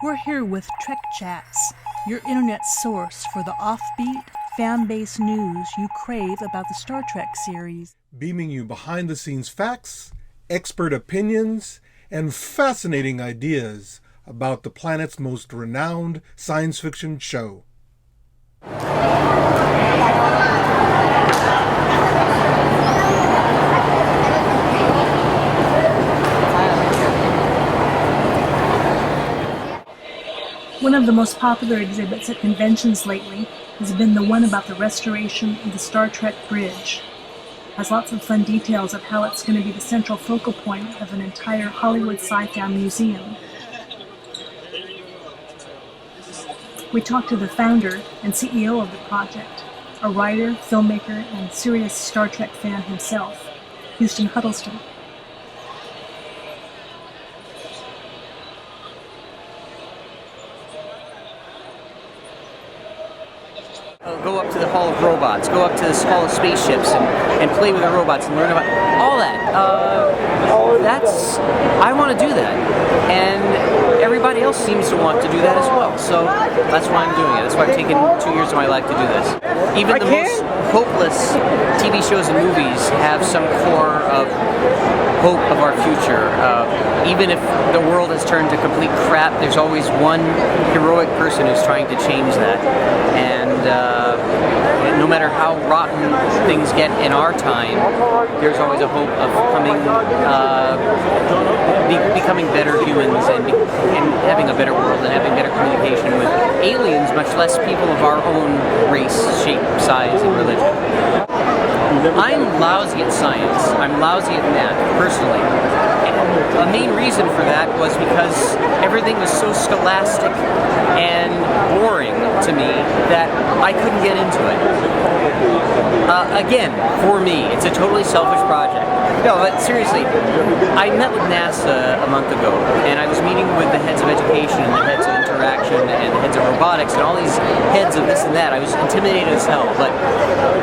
We're here with Trek Chats, your internet source for the offbeat, fan-based news you crave about the Star Trek series. Beaming you behind-the-scenes facts, expert opinions, and fascinating ideas about the planet's most renowned science fiction show. One of the most popular exhibits at conventions lately has been the one about the restoration of the Star Trek Bridge. It has lots of fun details of how it's going to be the central focal point of an entire Hollywood Sci Fi Museum. We talked to the founder and CEO of the project, a writer, filmmaker, and serious Star Trek fan himself, Huston Huddleston. Go up to the Hall of Robots, go up to the Hall of Spaceships and play with the robots and learn about all that. I want to do that. And everybody else seems to want to do that as well. So that's why I'm doing it. That's why I've taken 2 years of my life to do this. Even the most hopeless TV shows and movies have some core of hope of our future. Even if the world has turned to complete crap, there's always one heroic person who's trying to change that. And no matter how rotten things get in our time, there's always a hope of becoming better humans and having a better world and having better communication with aliens, much less people of our own race, shape, size, and religion. I'm lousy at science. I'm lousy at math, personally. And the main reason for that was because everything was so scholastic and boring to me that I couldn't get into it. Again, for me, it's a totally selfish project. No, but seriously, I met with NASA a month ago, and I was meeting with the heads of education and the heads of interaction and the heads of robotics and all these heads of this and that. I was intimidated as hell, but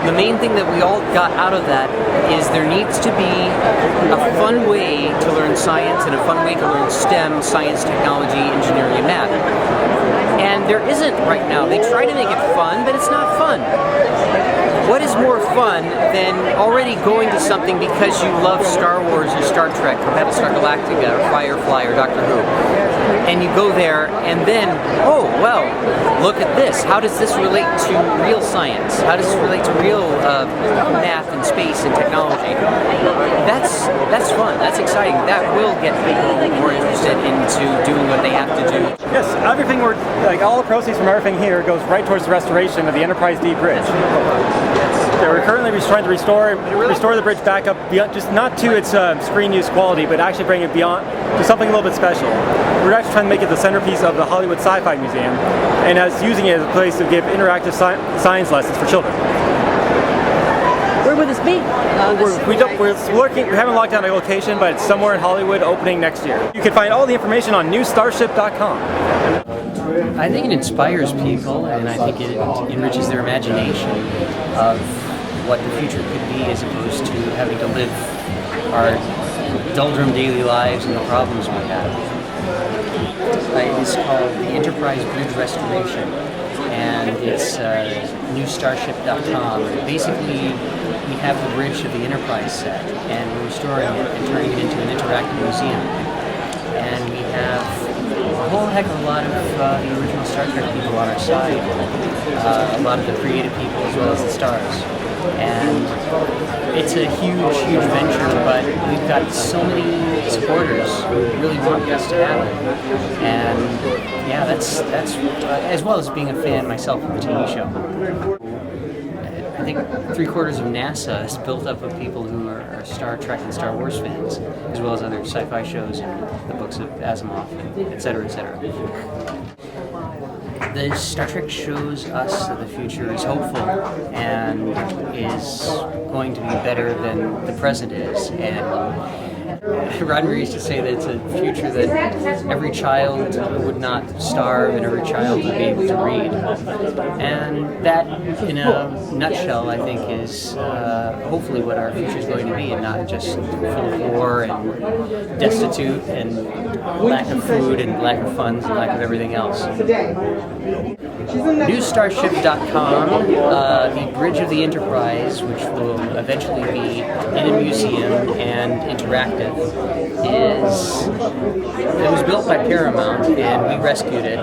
the main thing that we all got out of that is there needs to be a fun way to learn science and a fun way to learn STEM, science, technology, engineering, and math. And there isn't right now. They try to make it fun, but it's not fun. What is more fun than already going to something because you love Star Wars or Star Trek or Battlestar Galactica or Firefly or Doctor Who? And you go there and then, oh, well, look at this. How does this relate to real science? How does this relate to real math and space and technology? That's fun. That's exciting. That will get people more interested into doing what they have to do. Yes, everything all the proceeds from everything here goes right towards the restoration of the Enterprise D bridge. We're currently trying to restore the bridge back up beyond, just not to its screen use quality, but actually bring it beyond to something a little bit special. We're actually trying to make it the centerpiece of the Hollywood Sci Fi Museum, and using it as a place to give interactive science lessons for children. Where would this be? We haven't locked down a location, but it's somewhere in Hollywood, opening next year. You can find all the information on newstarship.com. I think it inspires people, and I think it enriches their imagination of what the future could be, as opposed to having to live our doldrum daily lives and the problems we have. It is called the Enterprise Bridge Restoration, and it's newstarship.com. Basically, we have the bridge of the Enterprise set, and we're restoring it and turning it into an interactive museum. And we have a whole heck of a lot of the original Star Trek people on our side, a lot of the creative people as well as the stars. And it's a huge, huge venture, but we've got so many supporters who really want us to happen. And yeah, that's as well as being a fan myself of the TV show. I think 3/4 of NASA is built up of people who are Star Trek and Star Wars fans, as well as other sci-fi shows and the books of Asimov, etc., etc. The Star Trek shows us that the future is hopeful and is going to be better than the present is. And Roddenberry used to say that it's a future that every child would not starve and every child would be able to read. And that, in a nutshell, I think is hopefully what our future is going to be, and not just full of war and destitute and lack of food and lack of funds and lack of everything else. NewStarship.com, the Bridge of the Enterprise, which will eventually be in a museum and interactive, it was built by Paramount, and we rescued it.